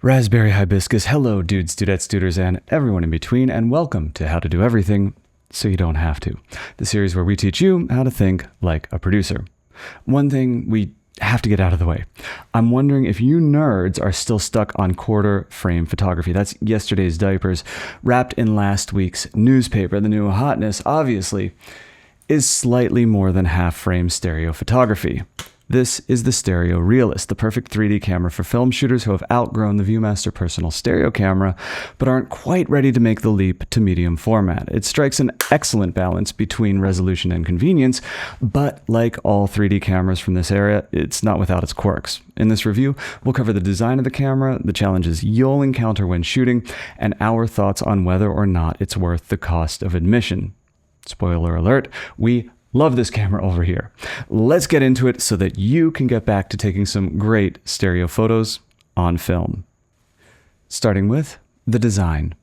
Raspberry hibiscus, hello dudes, dudettes, duders, and everyone in between, and welcome to How to Do Everything So You Don't Have to, the series where we teach you how to think like a producer. One thing we have to get out of the way. I'm wondering if you nerds are still stuck on quarter frame photography. That's yesterday's diapers, wrapped in last week's newspaper. The new hotness, obviously, is slightly more than half frame stereo photography. This is the Stereo Realist, the perfect 3D camera for film shooters who have outgrown the Viewmaster personal stereo camera, but aren't quite ready to make the leap to medium format. It strikes an excellent balance between resolution and convenience, but like all 3D cameras from this era, it's not without its quirks. In this review, we'll cover the design of the camera, the challenges you'll encounter when shooting, and our thoughts on whether or not it's worth the cost of admission. Spoiler alert, we love this camera over here. Let's get into it so that you can get back to taking some great stereo photos on film. Starting with the design.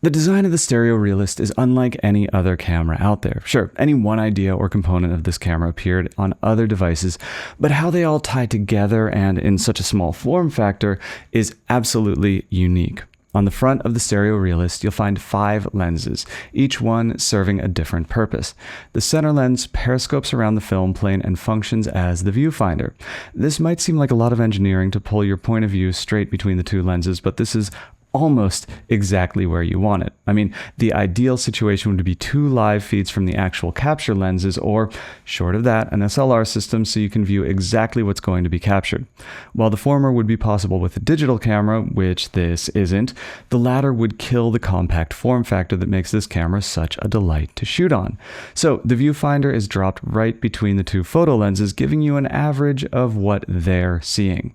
The design of the Stereo Realist is unlike any other camera out there. Sure, any one idea or component of this camera appeared on other devices, but how they all tie together and in such a small form factor is absolutely unique. On the front of the Stereo Realist, you'll find 5 lenses, each one serving a different purpose. The center lens periscopes around the film plane and functions as the viewfinder. This might seem like a lot of engineering to pull your point of view straight between the two lenses, but this is almost exactly where you want it. I mean, the ideal situation would be 2 live feeds from the actual capture lenses, or, short of that, an SLR system so you can view exactly what's going to be captured. While the former would be possible with a digital camera, which this isn't, the latter would kill the compact form factor that makes this camera such a delight to shoot on. So the viewfinder is dropped right between the 2 photo lenses, giving you an average of what they're seeing.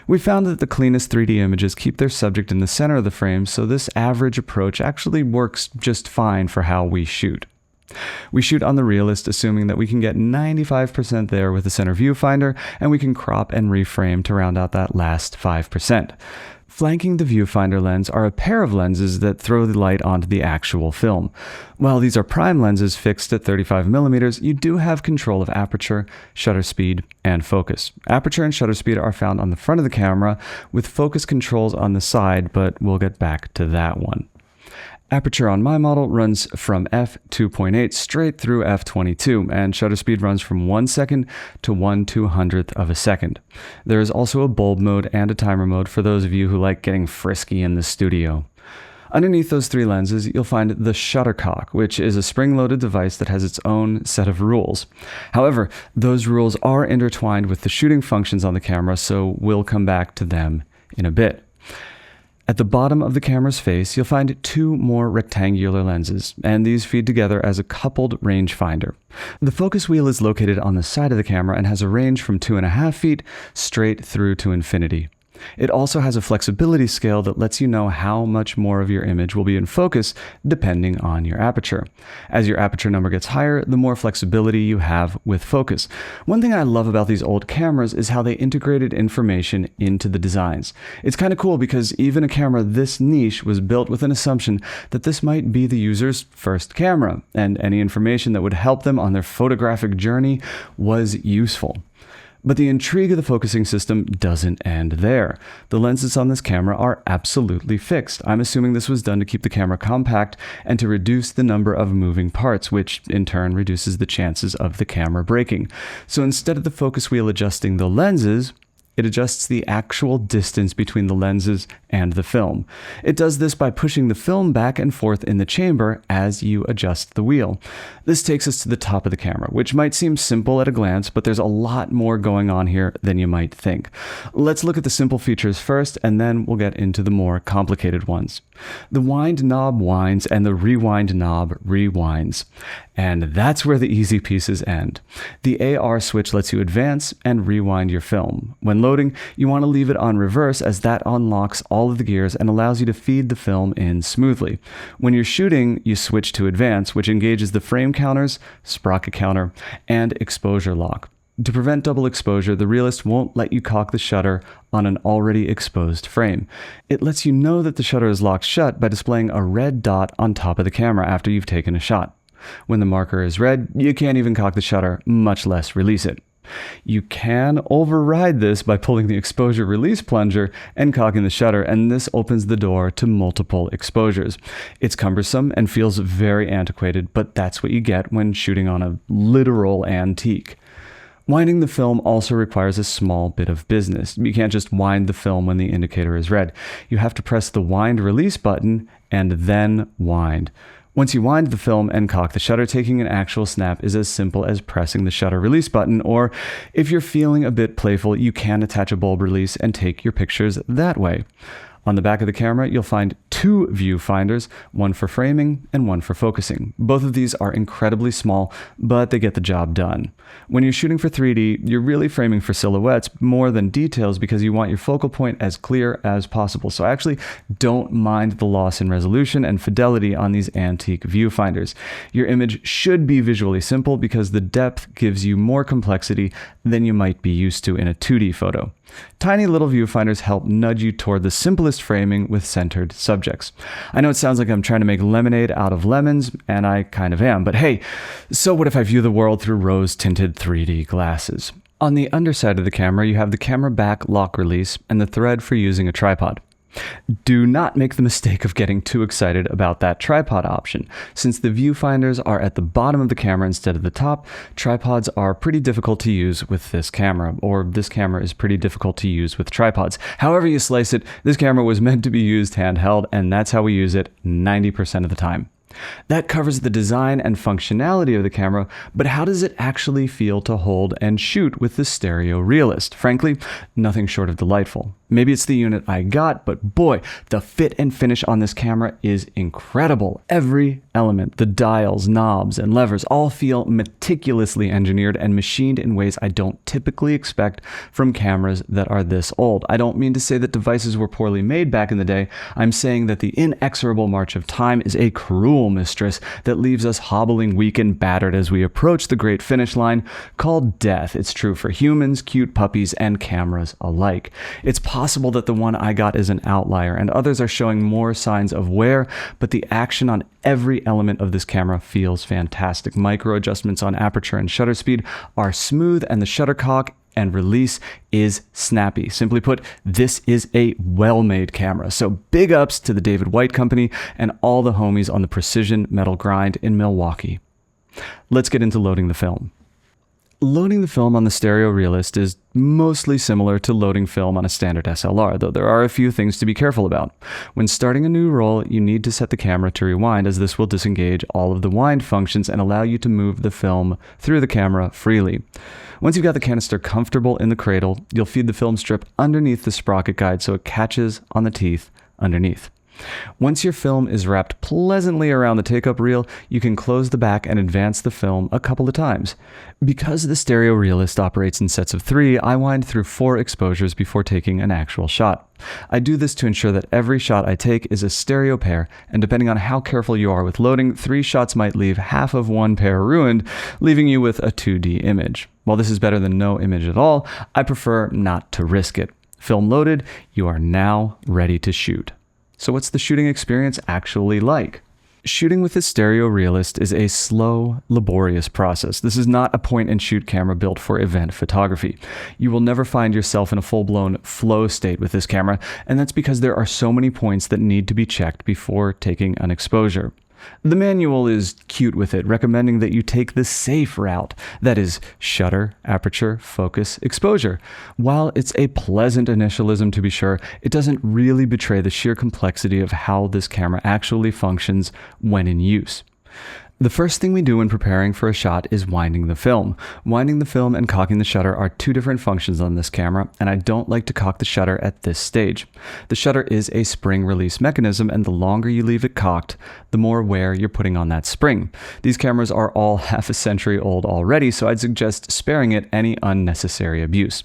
We found that the cleanest 3D images keep their subject in the center of the frame, so this average approach actually works just fine for how we shoot. We shoot on the Realist assuming that we can get 95% there with the center viewfinder, and we can crop and reframe to round out that last 5%. Flanking the viewfinder lens are a pair of lenses that throw the light onto the actual film. While these are prime lenses fixed at 35mm, you do have control of aperture, shutter speed, and focus. Aperture and shutter speed are found on the front of the camera, with focus controls on the side, but we'll get back to that one. Aperture on my model runs from f2.8 straight through f22, and shutter speed runs from 1 second to 1/200th of a second. There is also a bulb mode and a timer mode for those of you who like getting frisky in the studio. Underneath those 3 lenses, you'll find the shuttercock, which is a spring-loaded device that has its own set of rules. However, those rules are intertwined with the shooting functions on the camera, so we'll come back to them in a bit. At the bottom of the camera's face, you'll find 2 more rectangular lenses, and these feed together as a coupled rangefinder. The focus wheel is located on the side of the camera and has a range from 2.5 feet straight through to infinity. It also has a flexibility scale that lets you know how much more of your image will be in focus depending on your aperture. As your aperture number gets higher, the more flexibility you have with focus. One thing I love about these old cameras is how they integrated information into the designs. It's kind of cool because even a camera this niche was built with an assumption that this might be the user's first camera, and any information that would help them on their photographic journey was useful. But the intrigue of the focusing system doesn't end there. The lenses on this camera are absolutely fixed. I'm assuming this was done to keep the camera compact and to reduce the number of moving parts, which in turn reduces the chances of the camera breaking. So instead of the focus wheel adjusting the lenses, it adjusts the actual distance between the lenses and the film. It does this by pushing the film back and forth in the chamber as you adjust the wheel. This takes us to the top of the camera, which might seem simple at a glance, but there's a lot more going on here than you might think. Let's look at the simple features first, and then we'll get into the more complicated ones. The wind knob winds and the rewind knob rewinds. And that's where the easy pieces end. The AR switch lets you advance and rewind your film. When loading, you want to leave it on reverse as that unlocks all of the gears and allows you to feed the film in smoothly. When you're shooting, you switch to advance, which engages the frame counters, sprocket counter, and exposure lock. To prevent double exposure, the Realist won't let you cock the shutter on an already exposed frame. It lets you know that the shutter is locked shut by displaying a red dot on top of the camera after you've taken a shot. When the marker is red, you can't even cock the shutter, much less release it. You can override this by pulling the exposure release plunger and cocking the shutter, and this opens the door to multiple exposures. It's cumbersome and feels very antiquated, but that's what you get when shooting on a literal antique. Winding the film also requires a small bit of business. You can't just wind the film when the indicator is red. You have to press the wind release button and then wind. Once you wind the film and cock the shutter, taking an actual snap is as simple as pressing the shutter release button, or if you're feeling a bit playful, you can attach a bulb release and take your pictures that way. On the back of the camera, you'll find two viewfinders, one for framing and one for focusing. Both of these are incredibly small, but they get the job done. When you're shooting for 3D, you're really framing for silhouettes more than details because you want your focal point as clear as possible. So actually don't mind the loss in resolution and fidelity on these antique viewfinders. Your image should be visually simple because the depth gives you more complexity than you might be used to in a 2D photo. Tiny little viewfinders help nudge you toward the simplest framing with centered subjects. I know it sounds like I'm trying to make lemonade out of lemons, and I kind of am, but hey, so what if I view the world through rose-tinted 3D glasses? On the underside of the camera, you have the camera back lock release and the thread for using a tripod. Do not make the mistake of getting too excited about that tripod option. Since the viewfinders are at the bottom of the camera instead of the top, tripods are pretty difficult to use with this camera, or this camera is pretty difficult to use with tripods. However you slice it, this camera was meant to be used handheld, and that's how we use it 90% of the time. That covers the design and functionality of the camera, but how does it actually feel to hold and shoot with the Stereo Realist? Frankly, nothing short of delightful. Maybe it's the unit I got, but boy, the fit and finish on this camera is incredible. Every element, the dials, knobs, and levers all feel meticulously engineered and machined in ways I don't typically expect from cameras that are this old. I don't mean to say that devices were poorly made back in the day. I'm saying that the inexorable march of time is a cruel mistress that leaves us hobbling weak and battered as we approach the great finish line called death. It's true for humans, cute puppies, and cameras alike. It's possible that the one I got is an outlier and others are showing more signs of wear, but the action on every element of this camera feels fantastic. Micro adjustments on aperture and shutter speed are smooth, and the shuttercock and release is snappy. Simply put, this is a well-made camera. So big ups to the David White Company and all the homies on the precision metal grind in Milwaukee. Let's get into loading the film. Loading the film on the Stereo Realist is mostly similar to loading film on a standard SLR, though there are a few things to be careful about. When starting a new roll, you need to set the camera to rewind, as this will disengage all of the wind functions and allow you to move the film through the camera freely. Once you've got the canister comfortable in the cradle, you'll feed the film strip underneath the sprocket guide so it catches on the teeth underneath. Once your film is wrapped pleasantly around the take-up reel, you can close the back and advance the film a couple of times. Because the Stereo Realist operates in sets of 3, I wind through 4 exposures before taking an actual shot. I do this to ensure that every shot I take is a stereo pair, and depending on how careful you are with loading, 3 shots might leave half of one pair ruined, leaving you with a 2D image. While this is better than no image at all, I prefer not to risk it. Film loaded, you are now ready to shoot. So what's the shooting experience actually like? Shooting with the Stereo Realist is a slow, laborious process. This is not a point-and-shoot camera built for event photography. You will never find yourself in a full-blown flow state with this camera, and that's because there are so many points that need to be checked before taking an exposure. The manual is cute with it, recommending that you take the safe route. That is, shutter, aperture, focus, exposure. While it's a pleasant initialism to be sure, it doesn't really betray the sheer complexity of how this camera actually functions when in use. The first thing we do when preparing for a shot is winding the film. Winding the film and cocking the shutter are 2 different functions on this camera, and I don't like to cock the shutter at this stage. The shutter is a spring release mechanism, and the longer you leave it cocked, the more wear you're putting on that spring. These cameras are all half a century old already, so I'd suggest sparing it any unnecessary abuse.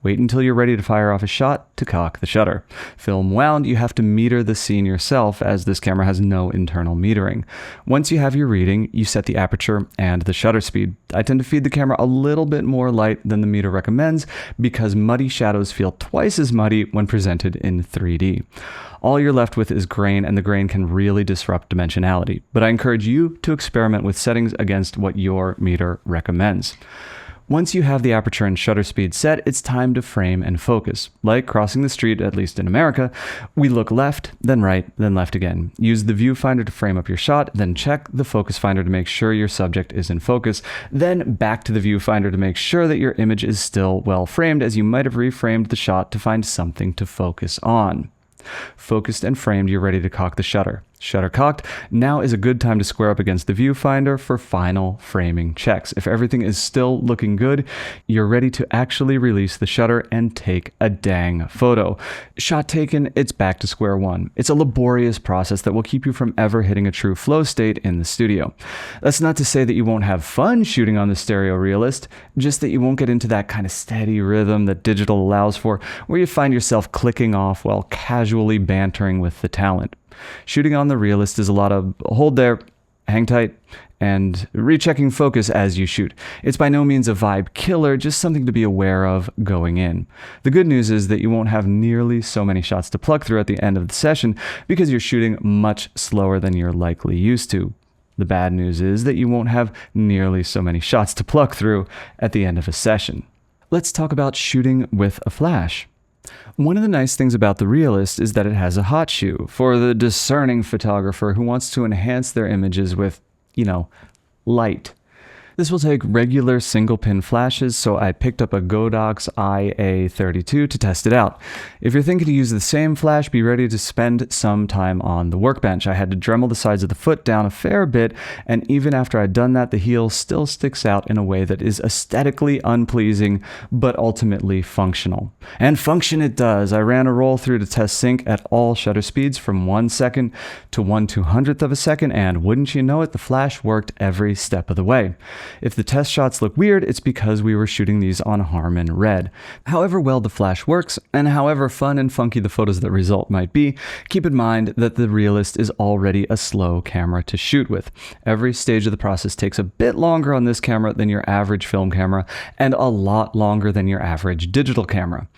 Wait until you're ready to fire off a shot to cock the shutter. Film wound, you have to meter the scene yourself, as this camera has no internal metering. Once you have your reading, you set the aperture and the shutter speed. I tend to feed the camera a little bit more light than the meter recommends because muddy shadows feel twice as muddy when presented in 3D. All you're left with is grain, and the grain can really disrupt dimensionality, but I encourage you to experiment with settings against what your meter recommends. Once you have the aperture and shutter speed set, it's time to frame and focus. Like crossing the street, at least in America, we look left, then right, then left again. Use the viewfinder to frame up your shot, then check the focus finder to make sure your subject is in focus, then back to the viewfinder to make sure that your image is still well framed, as you might have reframed the shot to find something to focus on. Focused and framed, you're ready to cock the shutter. Shutter cocked, now is a good time to square up against the viewfinder for final framing checks. If everything is still looking good, you're ready to actually release the shutter and take a dang photo. Shot taken, it's back to square one. It's a laborious process that will keep you from ever hitting a true flow state in the studio. That's not to say that you won't have fun shooting on the Stereo Realist, just that you won't get into that kind of steady rhythm that digital allows for, where you find yourself clicking off while casually bantering with the talent. Shooting on the Realist is a lot of hold there, hang tight, and rechecking focus as you shoot. It's by no means a vibe killer, just something to be aware of going in. The good news is that you won't have nearly so many shots to pluck through at the end of the session because you're shooting much slower than you're likely used to. The bad news is that you won't have nearly so many shots to pluck through at the end of a session. Let's talk about shooting with a flash. One of the nice things about the Realist is that it has a hot shoe for the discerning photographer who wants to enhance their images with, light. This will take regular single-pin flashes, so I picked up a Godox IA32 to test it out. If you're thinking to use the same flash, be ready to spend some time on the workbench. I had to Dremel the sides of the foot down a fair bit, and even after I'd done that, the heel still sticks out in a way that is aesthetically unpleasing, but ultimately functional. And function it does. I ran a roll through to test sync at all shutter speeds from 1 second to 1/200th of a second, and wouldn't you know it, the flash worked every step of the way. If the test shots look weird, it's because we were shooting these on Harman Red. However well the flash works, and however fun and funky the photos that result might be, keep in mind that the Realist is already a slow camera to shoot with. Every stage of the process takes a bit longer on this camera than your average film camera, and a lot longer than your average digital camera.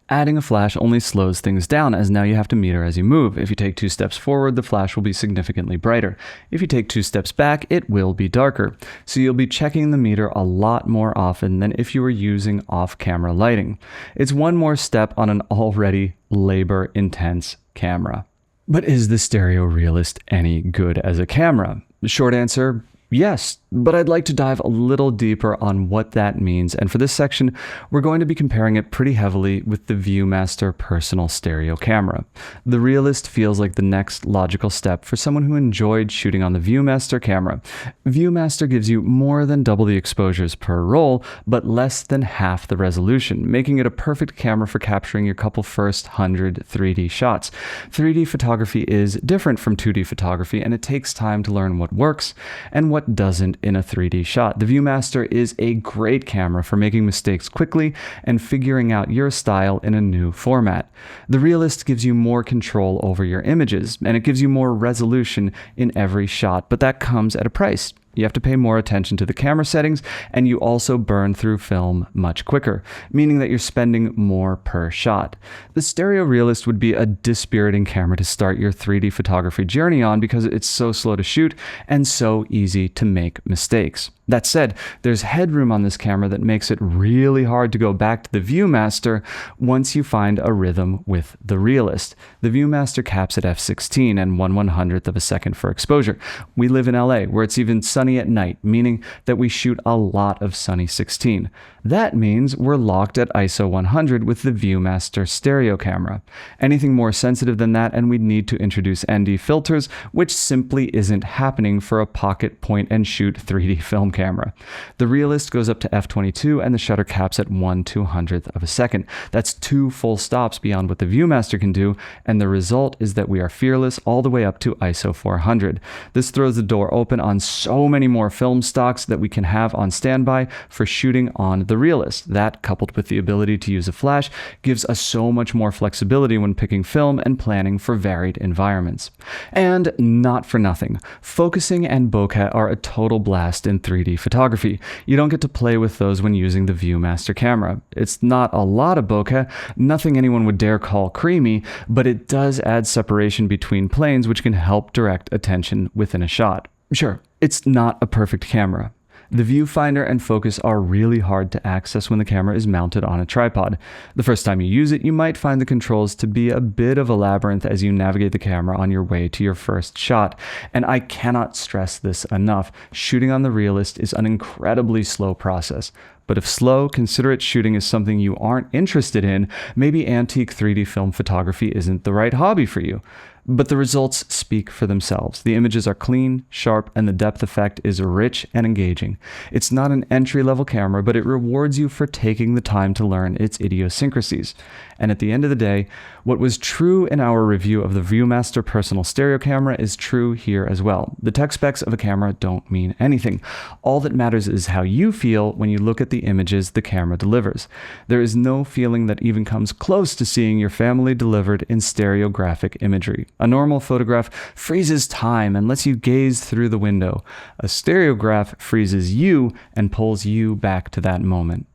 Adding a flash only slows things down, as now you have to meter as you move. If you take 2 steps forward, the flash will be significantly brighter. If you take 2 steps back, it will be darker. So you'll be checking the meter a lot more often than if you were using off-camera lighting. It's one more step on an already labor-intense camera. But is the Stereo Realist any good as a camera? The short answer, yes, but I'd like to dive a little deeper on what that means, and for this section, we're going to be comparing it pretty heavily with the ViewMaster personal stereo camera. The Realist feels like the next logical step for someone who enjoyed shooting on the ViewMaster camera. ViewMaster gives you more than double the exposures per roll, but less than half the resolution, making it a perfect camera for capturing your couple first 100 3D shots. 3D photography is different from 2D photography, and it takes time to learn what works and what doesn't in a 3D shot. The ViewMaster is a great camera for making mistakes quickly and figuring out your style in a new format. The Realist gives you more control over your images, and it gives you more resolution in every shot, but that comes at a price. You have to pay more attention to the camera settings, and you also burn through film much quicker, meaning that you're spending more per shot. The Stereo Realist would be a dispiriting camera to start your 3D photography journey on because it's so slow to shoot and so easy to make mistakes. That said, there's headroom on this camera that makes it really hard to go back to the ViewMaster once you find a rhythm with the Realist. The ViewMaster caps at f16 and 1/100th of a second for exposure. We live in LA, where it's even sunny at night, meaning that we shoot a lot of sunny 16. That means we're locked at ISO 100 with the ViewMaster stereo camera. Anything more sensitive than that, and we'd need to introduce ND filters, which simply isn't happening for a pocket point-and-shoot 3D film camera. The Realist goes up to f22 and the shutter caps at 1/200th of a second. That's 2 full stops beyond what the ViewMaster can do, and the result is that we are fearless all the way up to ISO 400. This throws the door open on so many more film stocks that we can have on standby for shooting on the Realist. That, coupled with the ability to use a flash, gives us so much more flexibility when picking film and planning for varied environments. And not for nothing, focusing and bokeh are a total blast in 3D photography. You don't get to play with those when using the ViewMaster camera. It's not a lot of bokeh, nothing anyone would dare call creamy, but it does add separation between planes, which can help direct attention within a shot. Sure, it's not a perfect camera. The viewfinder and focus are really hard to access when the camera is mounted on a tripod. The first time you use it, you might find the controls to be a bit of a labyrinth as you navigate the camera on your way to your first shot. And I cannot stress this enough. Shooting on the Realist is an incredibly slow process. But if slow, considerate shooting is something you aren't interested in, maybe antique 3D film photography isn't the right hobby for you. But the results speak for themselves. The images are clean, sharp, and the depth effect is rich and engaging. It's not an entry-level camera, but it rewards you for taking the time to learn its idiosyncrasies. And at the end of the day, what was true in our review of the ViewMaster personal stereo camera is true here as well. The tech specs of a camera don't mean anything. All that matters is how you feel when you look at the images the camera delivers. There is no feeling that even comes close to seeing your family delivered in stereographic imagery. A normal photograph freezes time and lets you gaze through the window. A stereograph freezes you and pulls you back to that moment.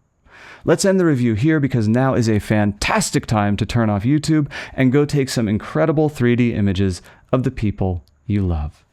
Let's end the review here because now is a fantastic time to turn off YouTube and go take some incredible 3D images of the people you love.